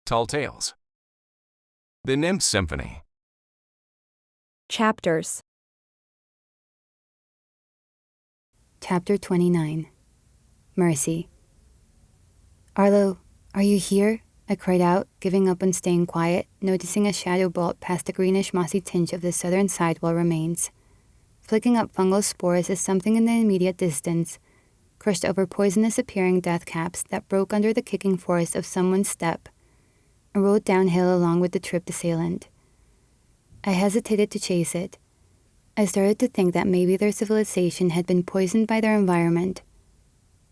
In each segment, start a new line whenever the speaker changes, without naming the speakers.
Tall Tales. The Nymph Symphony.
Chapters.
Chapter 29. Mercy. "Arlo, are you here?" I cried out, giving up on staying quiet, noticing a shadow bolt past the greenish mossy tinge of the southern sidewall remains. Flicking up fungal spores as something in the immediate distance crushed over poisonous-appearing death caps that broke under the kicking force of someone's step and rolled downhill along with the tripped assailant. I hesitated to chase it. I started to think that maybe their civilization had been poisoned by their environment.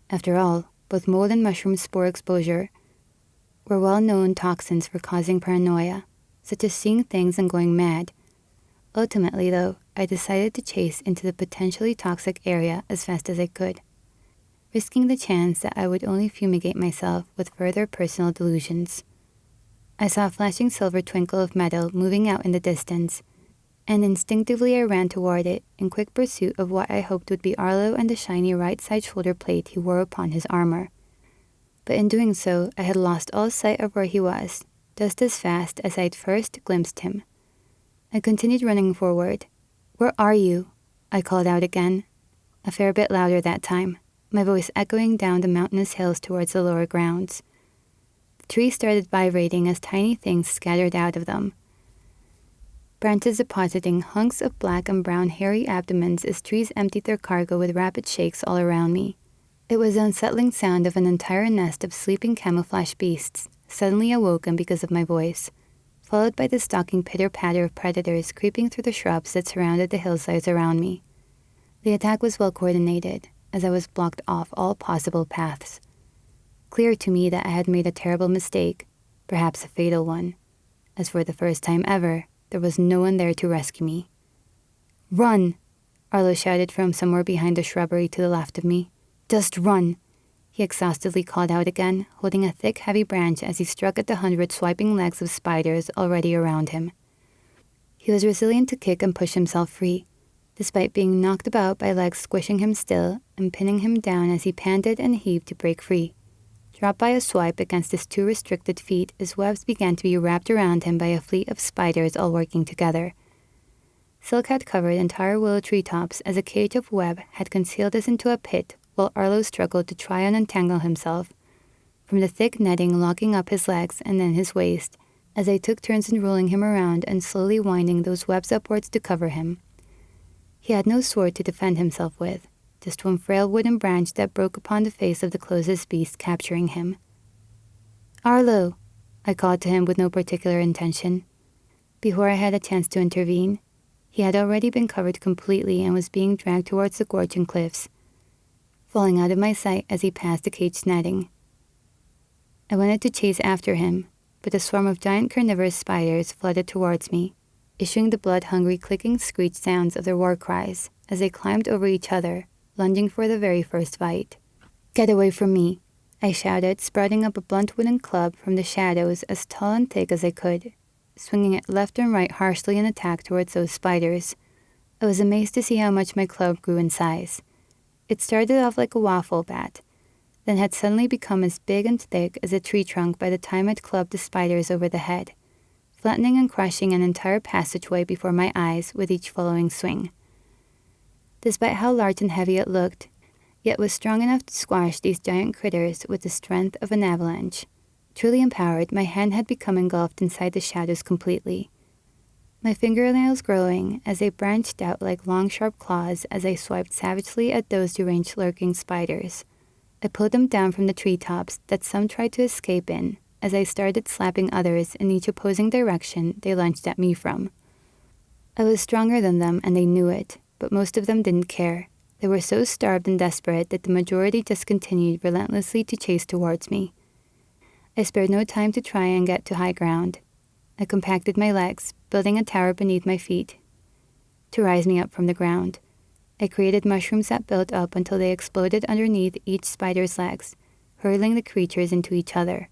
After all, both mold and mushroom spore exposure were well-known toxins for causing paranoia, such as seeing things and going mad. Ultimately, though, I decided to chase into the potentially toxic area as fast as I could, risking the chance that I would only fumigate myself with further personal delusions. I saw a flashing silver twinkle of metal moving out in the distance, and instinctively I ran toward it in quick pursuit of what I hoped would be Arlo and the shiny right-side shoulder plate he wore upon his armor. But in doing so, I had lost all sight of where he was, just as fast as I'd first glimpsed him. I continued running forward. "Where are you?" I called out again, a fair bit louder that time, my voice echoing down the mountainous hills towards the lower grounds. The trees started vibrating as tiny things scattered out of them, branches depositing hunks of black and brown hairy abdomens as trees emptied their cargo with rapid shakes all around me. It was the unsettling sound of an entire nest of sleeping camouflage beasts, suddenly awoken because of my voice, followed by the stalking pitter-patter of predators creeping through the shrubs that surrounded the hillsides around me. The attack was well coordinated, as I was blocked off all possible paths. Clear to me that I had made a terrible mistake, perhaps a fatal one, as for the first time ever, there was no one there to rescue me. "Run!" Arlo shouted from somewhere behind the shrubbery to the left of me. "Just run!" He exhaustedly called out again, holding a thick, heavy branch as he struck at the 100 swiping legs of spiders already around him. He was resilient to kick and push himself free, despite being knocked about by legs squishing him still and pinning him down as he panted and heaved to break free, dropped by a swipe against his two restricted feet as webs began to be wrapped around him by a fleet of spiders all working together. Silk had covered entire willow treetops as a cage of web had concealed us into a pit while Arlo struggled to try and untangle himself from the thick netting locking up his legs and then his waist as I took turns in rolling him around and slowly winding those webs upwards to cover him. He had no sword to defend himself with, just one frail wooden branch that broke upon the face of the closest beast capturing him. "Arlo!" I called to him with no particular intention. Before I had a chance to intervene, he had already been covered completely and was being dragged towards the gorge and cliffs, falling out of my sight as he passed the caged netting. I wanted to chase after him, but a swarm of giant carnivorous spiders flooded towards me, issuing the blood-hungry clicking screech sounds of their war cries as they climbed over each other, lunging for the very first bite. "Get away from me!" I shouted, sprouting up a blunt wooden club from the shadows as tall and thick as I could, swinging it left and right harshly in attack towards those spiders. I was amazed to see how much my club grew in size. It started off like a waffle bat, then had suddenly become as big and thick as a tree trunk by the time I'd clubbed the spiders over the head, flattening and crushing an entire passageway before my eyes with each following swing. Despite how large and heavy it looked, yet was strong enough to squash these giant critters with the strength of an avalanche. Truly empowered, my hand had become engulfed inside the shadows completely, my fingernails growing as they branched out like long sharp claws as I swiped savagely at those deranged lurking spiders. I pulled them down from the treetops that some tried to escape in as I started slapping others in each opposing direction they lunged at me from. I was stronger than them and they knew it, but most of them didn't care. They were so starved and desperate that the majority just continued relentlessly to chase towards me. I spared no time to try and get to high ground. I compacted my legs, building a tower beneath my feet to rise me up from the ground. I created mushrooms that built up until they exploded underneath each spider's legs, hurling the creatures into each other.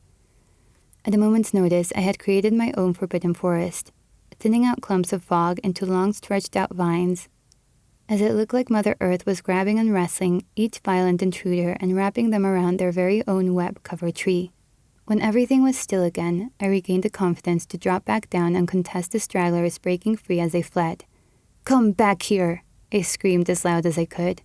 At a moment's notice, I had created my own forbidden forest, thinning out clumps of fog into long stretched-out vines, as it looked like Mother Earth was grabbing and wrestling each violent intruder and wrapping them around their very own web-covered tree. When everything was still again, I regained the confidence to drop back down and contest the stragglers breaking free as they fled. "Come back here!" I screamed as loud as I could.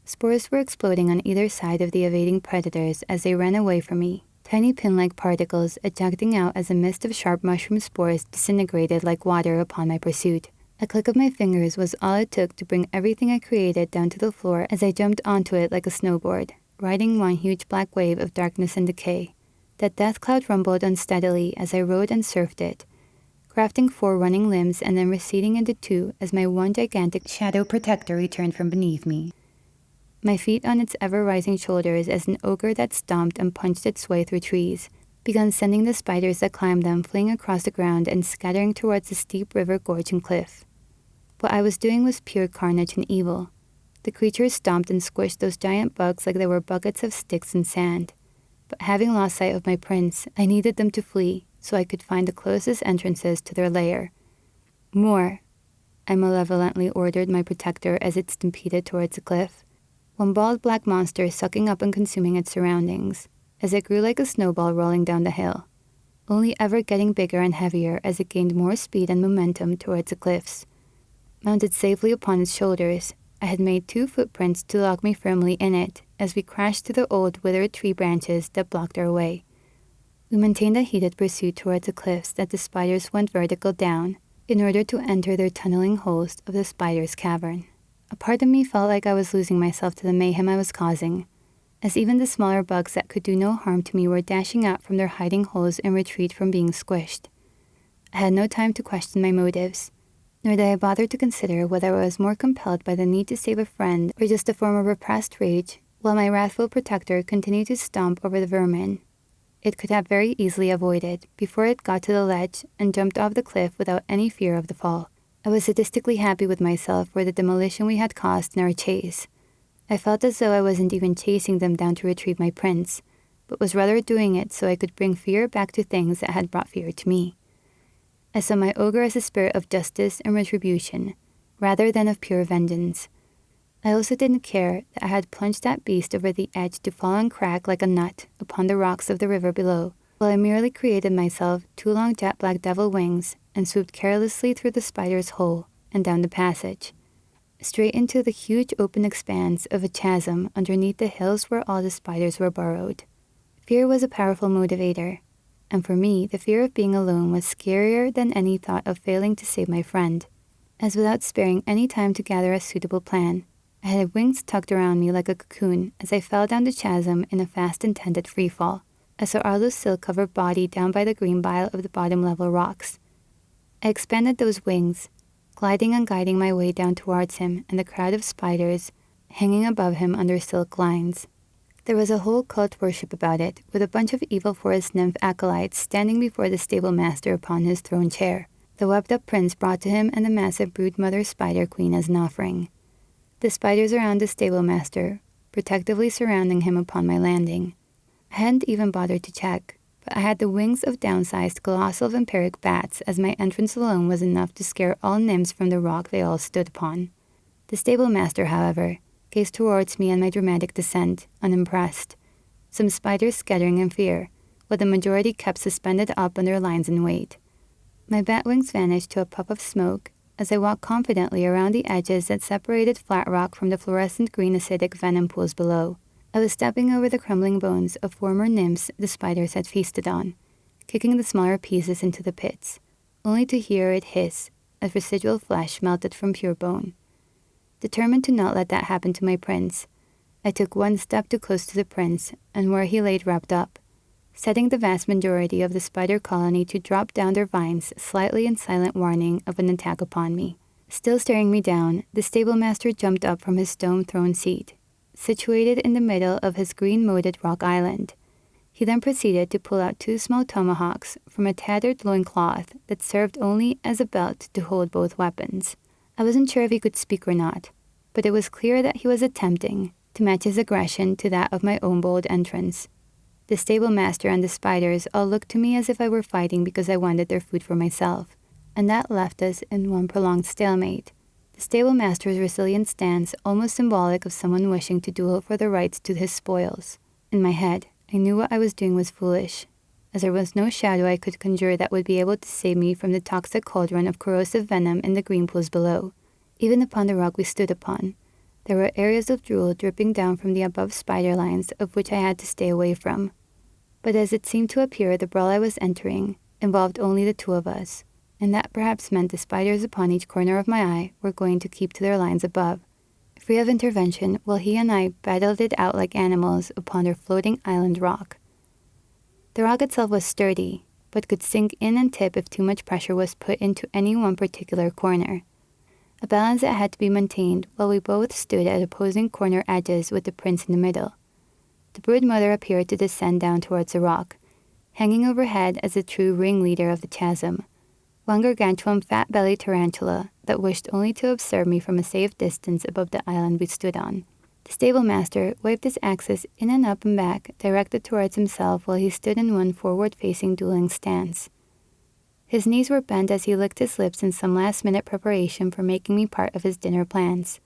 Spores were exploding on either side of the evading predators as they ran away from me, tiny pin-like particles ejecting out as a mist of sharp mushroom spores disintegrated like water upon my pursuit. A click of my fingers was all it took to bring everything I created down to the floor as I jumped onto it like a snowboard, riding one huge black wave of darkness and decay. That death cloud rumbled unsteadily as I rode and surfed it, crafting 4 running limbs and then receding into 2 as my one gigantic shadow protector returned from beneath me. My feet on its ever-rising shoulders as an ogre that stomped and punched its way through trees, began sending the spiders that climbed them fleeing across the ground and scattering towards the steep river gorge and cliff. What I was doing was pure carnage and evil. The creatures stomped and squished those giant bugs like they were buckets of sticks and sand. But having lost sight of my prince, I needed them to flee so I could find the closest entrances to their lair. "More," I malevolently ordered my protector as it stampeded towards the cliff. One bald black monster sucking up and consuming its surroundings, as it grew like a snowball rolling down the hill, only ever getting bigger and heavier as it gained more speed and momentum towards the cliffs. Mounted safely upon its shoulders, I had made 2 footprints to lock me firmly in it as we crashed through the old withered tree branches that blocked our way. We maintained a heated pursuit towards the cliffs that the spiders went vertical down in order to enter their tunneling host of the spider's cavern. A part of me felt like I was losing myself to the mayhem I was causing, as even the smaller bugs that could do no harm to me were dashing out from their hiding holes in retreat from being squished. I had no time to question my motives, nor did I bother to consider whether I was more compelled by the need to save a friend or just a form of repressed rage, while my wrathful protector continued to stomp over the vermin it could have very easily avoided before it got to the ledge and jumped off the cliff without any fear of the fall. I was sadistically happy with myself for the demolition we had caused in our chase. I felt as though I wasn't even chasing them down to retrieve my prince, but was rather doing it so I could bring fear back to things that had brought fear to me. I saw my ogre as a spirit of justice and retribution, rather than of pure vengeance. I also didn't care that I had plunged that beast over the edge to fall and crack like a nut upon the rocks of the river below, while I merely created myself 2 long jet black devil wings and swooped carelessly through the spider's hole and down the passage, straight into the huge open expanse of a chasm underneath the hills where all the spiders were burrowed. Fear was a powerful motivator, and for me, the fear of being alone was scarier than any thought of failing to save my friend, as without sparing any time to gather a suitable plan, I had wings tucked around me like a cocoon as I fell down the chasm in a fast-intended freefall. I saw Arlo's silk-covered body down by the green bile of the bottom-level rocks. I expanded those wings, gliding and guiding my way down towards him and the crowd of spiders hanging above him under silk lines. There was a whole cult worship about it, with a bunch of evil forest nymph acolytes standing before the stable master upon his throne chair, the webbed-up prince brought to him and the massive brood-mother spider queen as an offering. The spiders around the stable master, protectively surrounding him upon my landing. I hadn't even bothered to check, but I had the wings of downsized colossal vampiric bats, as my entrance alone was enough to scare all nymphs from the rock they all stood upon. The stable master, however, gazed towards me and my dramatic descent, unimpressed, some spiders scattering in fear, while the majority kept suspended up on their lines in wait. My bat wings vanished to a puff of smoke as I walked confidently around the edges that separated flat rock from the fluorescent green acidic venom pools below. I was stepping over the crumbling bones of former nymphs the spiders had feasted on, kicking the smaller pieces into the pits, only to hear it hiss as residual flesh melted from pure bone. Determined to not let that happen to my prince, I took one step too close to the prince and where he laid wrapped up, setting the vast majority of the spider colony to drop down their vines slightly in silent warning of an attack upon me. Still staring me down, the stable master jumped up from his stone throne seat, situated in the middle of his green-moated rock island. He then proceeded to pull out 2 small tomahawks from a tattered loincloth that served only as a belt to hold both weapons. I wasn't sure if he could speak or not, but it was clear that he was attempting to match his aggression to that of my own bold entrance. The stable master and the spiders all looked to me as if I were fighting because I wanted their food for myself, and that left us in one prolonged stalemate. The stable master's resilient stance almost symbolic of someone wishing to duel for the rights to his spoils. In my head, I knew what I was doing was foolish, as there was no shadow I could conjure that would be able to save me from the toxic cauldron of corrosive venom in the green pools below. Even upon the rock we stood upon, there were areas of drool dripping down from the above spider lines of which I had to stay away from. But as it seemed to appear, the brawl I was entering involved only the two of us, and that perhaps meant the spiders upon each corner of my eye were going to keep to their lines above, free of intervention, while he and I battled it out like animals upon their floating island rock. The rock itself was sturdy, but could sink in and tip if too much pressure was put into any one particular corner. A balance that had to be maintained while we both stood at opposing corner edges with the prince in the middle. The brood mother appeared to descend down towards the rock, hanging overhead as the true ringleader of the chasm, one gargantuan fat-bellied tarantula that wished only to observe me from a safe distance above the island we stood on. The stable-master waved his axis in and up and back, directed towards himself while he stood in one forward-facing dueling stance. His knees were bent as he licked his lips in some last-minute preparation for making me part of his dinner plans.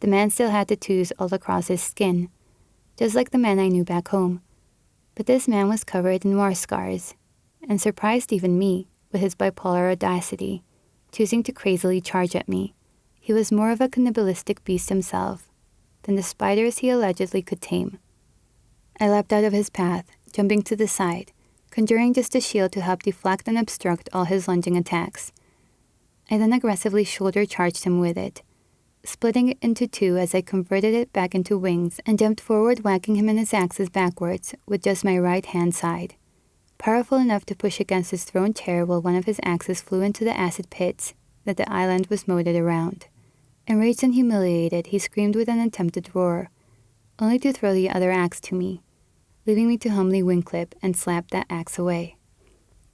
The man still had tattoos all across his skin, just like the man I knew back home. But this man was covered in war scars, and surprised even me with his bipolar audacity, choosing to crazily charge at me. He was more of a cannibalistic beast himself than the spiders he allegedly could tame. I leapt out of his path, jumping to the side, conjuring just a shield to help deflect and obstruct all his lunging attacks. I then aggressively shoulder-charged him with it, splitting it into two as I converted it back into wings and jumped forward, whacking him in his axis backwards with just my right-hand side, powerful enough to push against his thrown chair while one of his axes flew into the acid pits that the island was moated around. Enraged and humiliated, he screamed with an attempted roar, only to throw the other axe to me, leaving me to humbly wing-clip and slap that axe away.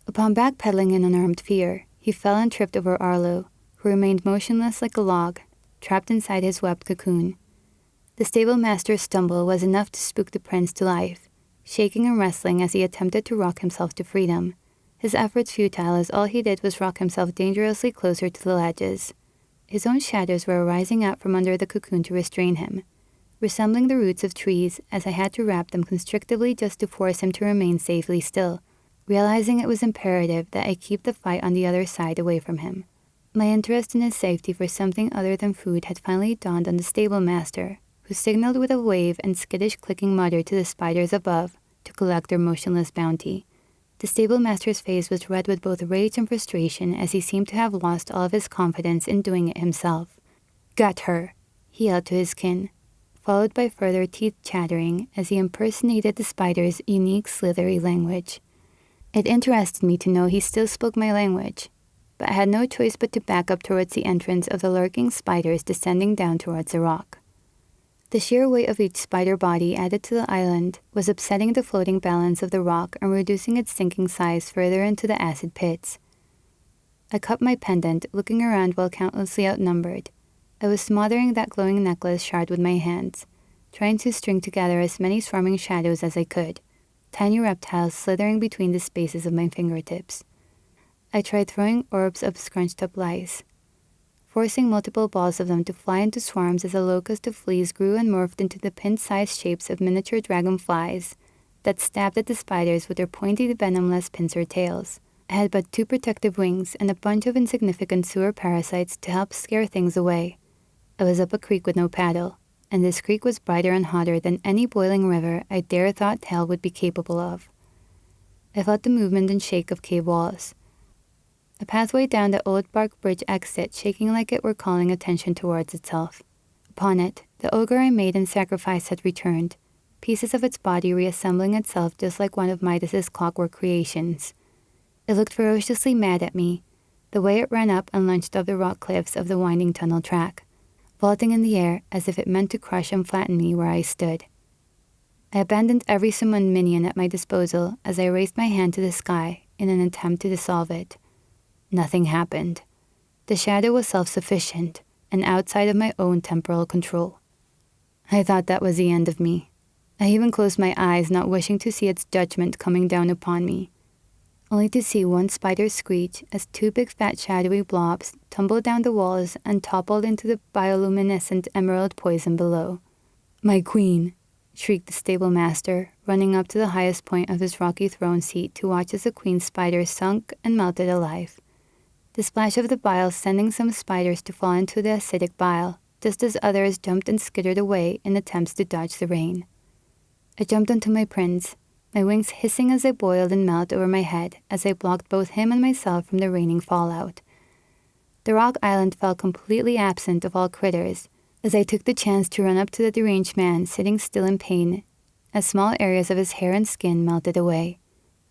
Upon backpedaling in unarmed fear, he fell and tripped over Arlo, who remained motionless like a log, trapped inside his webbed cocoon. The stable-master's stumble was enough to spook the prince to life, shaking and wrestling as he attempted to rock himself to freedom. His efforts futile as all he did was rock himself dangerously closer to the ledges. His own shadows were arising out from under the cocoon to restrain him, resembling the roots of trees as I had to wrap them constrictively just to force him to remain safely still, realizing it was imperative that I keep the fight on the other side away from him. My interest in his safety for something other than food had finally dawned on the stable-master, who signaled with a wave and skittish clicking mutter to the spiders above to collect their motionless bounty. The stable-master's face was red with both rage and frustration as he seemed to have lost all of his confidence in doing it himself. "Got her," he yelled to his kin, followed by further teeth chattering as he impersonated the spider's unique slithery language. It interested me to know he still spoke my language, but I had no choice but to back up towards the entrance of the lurking spiders descending down towards the rock. The sheer weight of each spider body added to the island was upsetting the floating balance of the rock and reducing its sinking size further into the acid pits. I cupped my pendant, looking around while countlessly outnumbered. I was smothering that glowing necklace shard with my hands, trying to string together as many swarming shadows as I could, tiny reptiles slithering between the spaces of my fingertips. I tried throwing orbs of scrunched-up lice, forcing multiple balls of them to fly into swarms as a locust of fleas grew and morphed into the pin-sized shapes of miniature dragonflies that stabbed at the spiders with their pointy, venomless pincer tails. I had but 2 protective wings and a bunch of insignificant sewer parasites to help scare things away. I was up a creek with no paddle, and this creek was brighter and hotter than any boiling river I dare thought hell would be capable of. I felt the movement and shake of cave walls, a pathway down the old bark bridge exit shaking like it were calling attention towards itself. Upon it, the ogre I made in sacrifice had returned, pieces of its body reassembling itself just like one of Midas's clockwork creations. It looked ferociously mad at me, the way it ran up and lunged up the rock cliffs of the winding tunnel track, vaulting in the air as if it meant to crush and flatten me where I stood. I abandoned every summoned minion at my disposal as I raised my hand to the sky in an attempt to dissolve it. Nothing happened. The shadow was self-sufficient and outside of my own temporal control. I thought that was the end of me. I even closed my eyes, not wishing to see its judgment coming down upon me, only to see one spider screech as 2 big fat shadowy blobs tumbled down the walls and toppled into the bioluminescent emerald poison below. "My queen," shrieked the stable master, running up to the highest point of his rocky throne seat to watch as the queen spider sunk and melted alive. The splash of the bile sending some spiders to fall into the acidic bile, just as others jumped and skittered away in attempts to dodge the rain. I jumped onto my prince, my wings hissing as they boiled and melted over my head as I blocked both him and myself from the raining fallout. The rock island fell completely absent of all critters as I took the chance to run up to the deranged man sitting still in pain as small areas of his hair and skin melted away.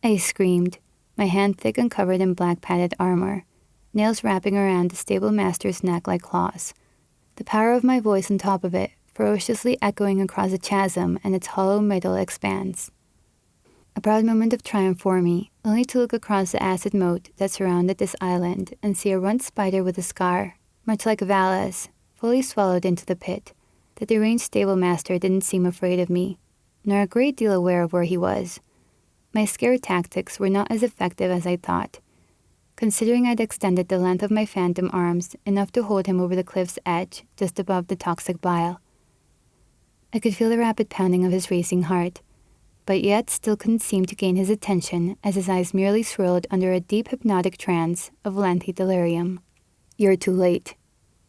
I screamed, my hand thick and covered in black padded armor, nails wrapping around the stable master's neck like claws. The power of my voice on top of it, ferociously echoing across the chasm and its hollow middle expanse. A proud moment of triumph for me, only to look across the acid moat that surrounded this island and see a runt spider with a scar, much like Valis, fully swallowed into the pit. The deranged stable master didn't seem afraid of me, nor a great deal aware of where he was. My scare tactics were not as effective as I thought, considering I'd extended the length of my phantom arms enough to hold him over the cliff's edge just above the toxic bile. I could feel the rapid pounding of his racing heart, but yet still couldn't seem to gain his attention as his eyes merely swirled under a deep hypnotic trance of lengthy delirium. "You're too late,"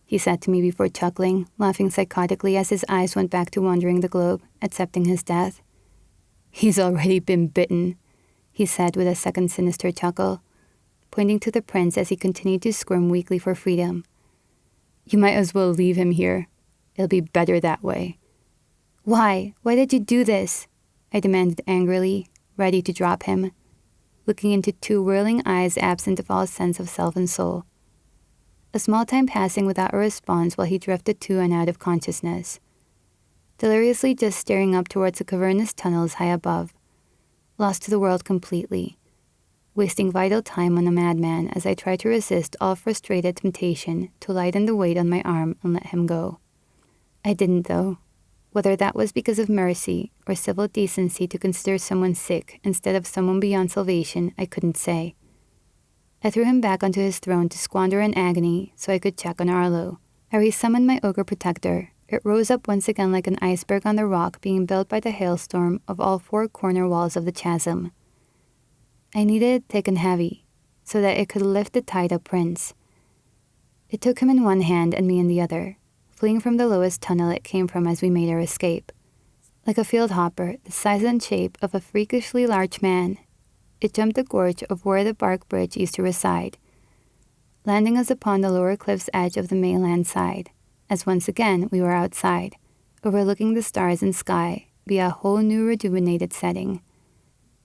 he said to me before chuckling, laughing psychotically as his eyes went back to wandering the globe, accepting his death. "He's already been bitten," he said with a second sinister chuckle, pointing to the prince as he continued to squirm weakly for freedom. "You might as well leave him here. It'll be better that way." "Why? Why did you do this?" I demanded angrily, ready to drop him, looking into two whirling eyes absent of all sense of self and soul. A small time passing without a response while he drifted to and out of consciousness, deliriously just staring up towards the cavernous tunnels high above, lost to the world completely, wasting vital time on a madman as I tried to resist all frustrated temptation to lighten the weight on my arm and let him go. I didn't, though. Whether that was because of mercy or civil decency to consider someone sick instead of someone beyond salvation, I couldn't say. I threw him back onto his throne to squander in agony so I could check on Arlo. I resummoned my ogre protector. It rose up once again like an iceberg on the rock being built by the hailstorm of all four corner walls of the chasm. I needed it thick and heavy so that it could lift the tied-up prince. It took him in one hand and me in the other, fleeing from the lowest tunnel it came from as we made our escape. Like a field hopper, the size and shape of a freakishly large man, it jumped the gorge of where the bark bridge used to reside, landing us upon the lower cliff's edge of the mainland side, as once again we were outside, overlooking the stars and sky via a whole new rejuvenated setting.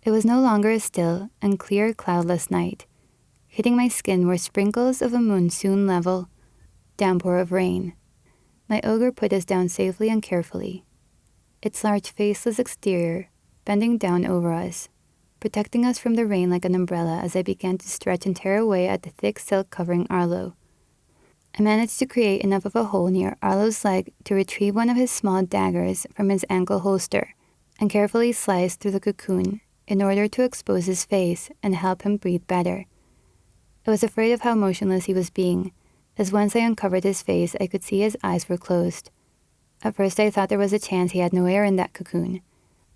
It was no longer a still and clear cloudless night. Hitting my skin were sprinkles of a monsoon level downpour of rain. My ogre put us down safely and carefully, its large faceless exterior bending down over us, protecting us from the rain like an umbrella as I began to stretch and tear away at the thick silk covering Arlo. I managed to create enough of a hole near Arlo's leg to retrieve one of his small daggers from his ankle holster and carefully slice through the cocoon in order to expose his face and help him breathe better. I was afraid of how motionless he was being, as once I uncovered his face, I could see his eyes were closed. At first I thought there was a chance he had no air in that cocoon,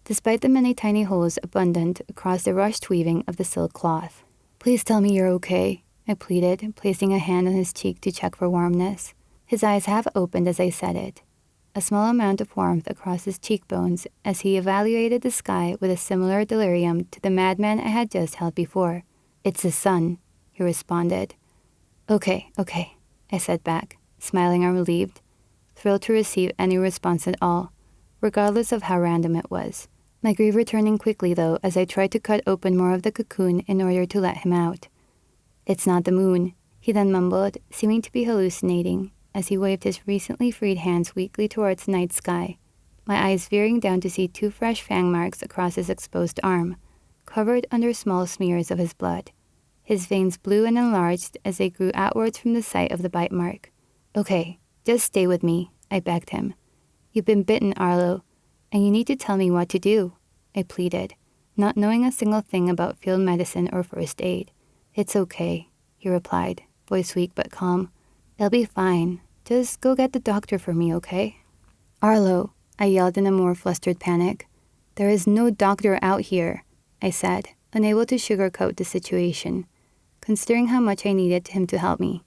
despite the many tiny holes abundant across the rushed weaving of the silk cloth. "Please tell me you're okay," I pleaded, placing a hand on his cheek to check for warmness. His eyes half opened as I said it, a small amount of warmth across his cheekbones as he evaluated the sky with a similar delirium to the madman I had just held before. "It's the sun," he responded. Okay, I said back, smiling and relieved, thrilled to receive any response at all, regardless of how random it was. My grief returning quickly, though, as I tried to cut open more of the cocoon in order to let him out. "It's not the moon," he then mumbled, seeming to be hallucinating, as he waved his recently freed hands weakly towards the night sky, my eyes veering down to see two fresh fang marks across his exposed arm, covered under small smears of his blood. His veins blue and enlarged as they grew outwards from the site of the bite mark. "Okay, just stay with me," I begged him. "You've been bitten, Arlo, and you need to tell me what to do," I pleaded, not knowing a single thing about field medicine or first aid. "It's okay," he replied, voice weak but calm. "It'll be fine. Just go get the doctor for me, okay?" "Arlo, I yelled in a more flustered panic. "There is no doctor out here," I said, unable to sugarcoat the situation, considering how much I needed him to help me.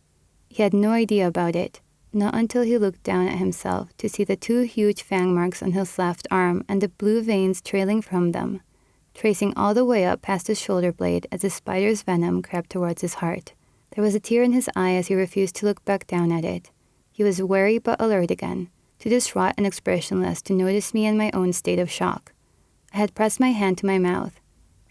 He had no idea about it, not until he looked down at himself to see the 2 huge fang marks on his left arm and the blue veins trailing from them, tracing all the way up past his shoulder blade as the spider's venom crept towards his heart. There was a tear in his eye as he refused to look back down at it. He was wary but alert again, too distraught and expressionless to notice me in my own state of shock. I had pressed my hand to my mouth,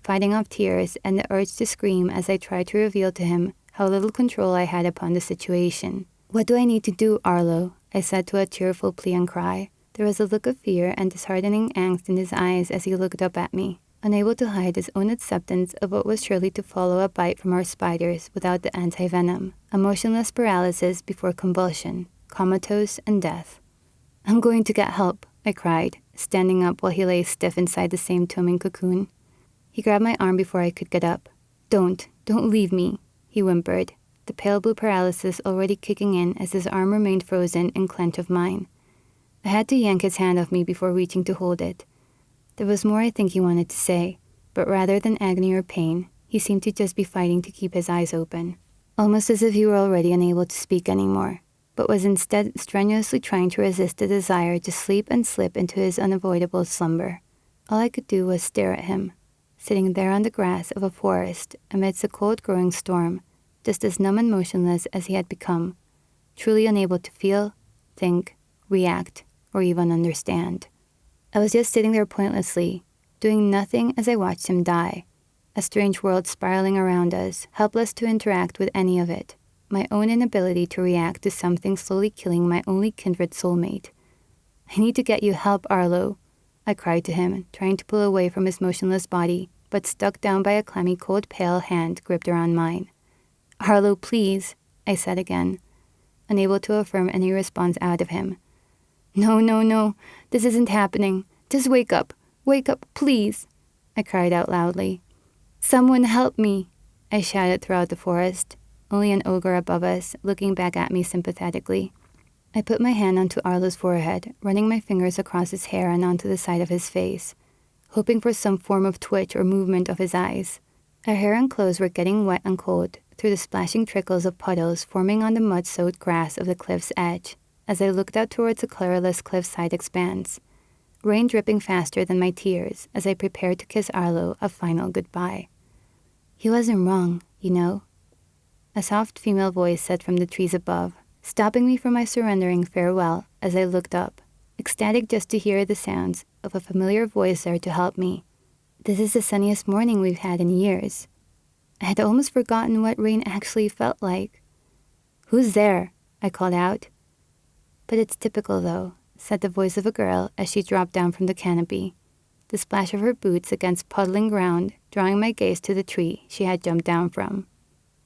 fighting off tears and the urge to scream as I tried to reveal to him how little control I had upon the situation. "What do I need to do, Arlo?" I said to a tearful plea and cry. There was a look of fear and disheartening angst in his eyes as he looked up at me, unable to hide his own acceptance of what was surely to follow a bite from our spiders without the anti-venom, a motionless paralysis before convulsion, comatose, and death. "I'm going to get help," I cried, standing up while he lay stiff inside the same tombing cocoon. He grabbed my arm before I could get up. Don't leave me," he whimpered, the pale blue paralysis already kicking in as his arm remained frozen in clench of mine. I had to yank his hand off me before reaching to hold it. There was more I think he wanted to say, but rather than agony or pain, he seemed to just be fighting to keep his eyes open, almost as if he were already unable to speak anymore, but was instead strenuously trying to resist the desire to sleep and slip into his unavoidable slumber. All I could do was stare at him, sitting there on the grass of a forest amidst a cold growing storm, just as numb and motionless as he had become, truly unable to feel, think, react, or even understand. I was just sitting there pointlessly, doing nothing as I watched him die, a strange world spiraling around us, helpless to interact with any of it, my own inability to react to something slowly killing my only kindred soulmate. "I need to get you help, Arlo," I cried to him, trying to pull away from his motionless body, but stuck down by a clammy cold pale hand gripped around mine. "Arlo, please," I said again, unable to affirm any response out of him. No, this isn't happening. Just wake up, please," I cried out loudly. "Someone help me," I shouted throughout the forest, only an ogre above us looking back at me sympathetically. I put my hand onto Arlo's forehead, running my fingers across his hair and onto the side of his face, hoping for some form of twitch or movement of his eyes. Our hair and clothes were getting wet and cold through the splashing trickles of puddles forming on the mud-soaked grass of the cliff's edge as I looked out towards the colorless cliffside expanse, rain dripping faster than my tears as I prepared to kiss Arlo a final goodbye. "He wasn't wrong, you know," a soft female voice said from the trees above, stopping me from my surrendering farewell as I looked up, ecstatic just to hear the sounds of a familiar voice there to help me. "This is the sunniest morning we've had in years." I had almost forgotten what rain actually felt like. "Who's there?" I called out. "But it's typical, though," said the voice of a girl as she dropped down from the canopy, the splash of her boots against puddling ground drawing my gaze to the tree she had jumped down from.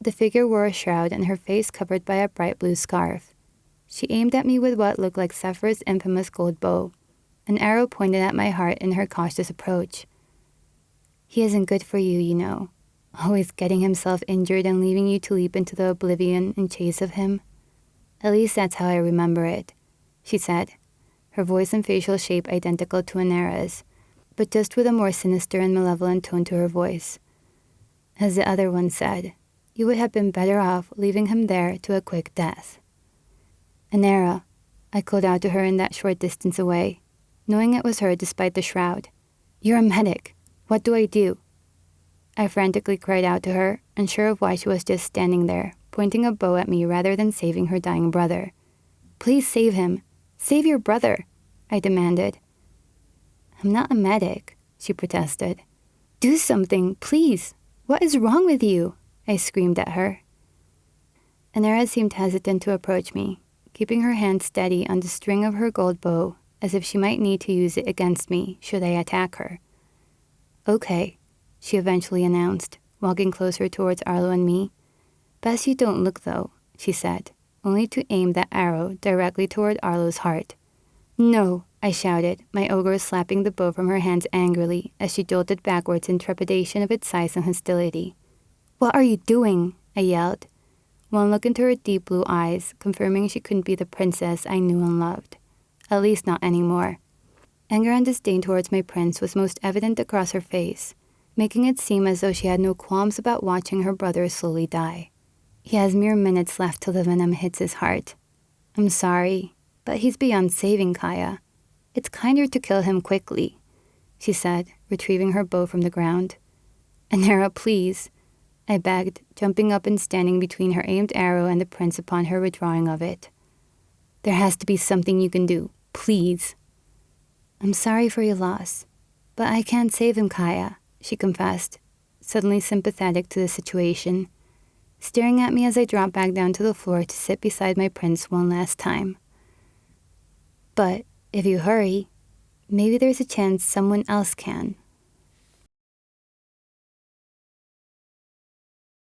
The figure wore a shroud and her face covered by a bright blue scarf. She aimed at me with what looked like Zephyr's infamous gold bow, an arrow pointed at my heart in her cautious approach. "He isn't good for you, you know, always getting himself injured and leaving you to leap into the oblivion in chase of him. At least that's how I remember it," she said, her voice and facial shape identical to Anera's, but just with a more sinister and malevolent tone to her voice. "As the other one said, you would have been better off leaving him there to a quick death." "Anera," I called out to her in that short distance away, knowing it was her despite the shroud. "You're a medic. What do I do?" I frantically cried out to her, unsure of why she was just standing there, pointing a bow at me rather than saving her dying brother. "Please save him. Save your brother," I demanded. "I'm not a medic," she protested. "Do something, please. What is wrong with you?" I screamed at her. Anera seemed hesitant to approach me, keeping her hand steady on the string of her gold bow as if she might need to use it against me should I attack her. "Okay," she eventually announced, walking closer towards Arlo and me. "Best you don't look, though," she said, only to aim that arrow directly toward Arlo's heart. "No," I shouted, my ogre slapping the bow from her hands angrily as she jolted backwards in trepidation of its size and hostility. "What are you doing?" I yelled, one look into her deep blue eyes, confirming she couldn't be the princess I knew and loved. At least not anymore. Anger and disdain towards my prince was most evident across her face, making it seem as though she had no qualms about watching her brother slowly die. He has mere minutes left till the venom hits his heart. I'm sorry, but he's beyond saving, Kaya. It's kinder to kill him quickly, she said, retrieving her bow from the ground. Anera, please, I begged, jumping up and standing between her aimed arrow and the prince upon her withdrawing of it. There has to be something you can do, please. I'm sorry for your loss, but I can't save him, Kaya, she confessed, suddenly sympathetic to the situation, staring at me as I dropped back down to the floor to sit beside my prince one last time. But if you hurry, maybe there's a chance someone else can.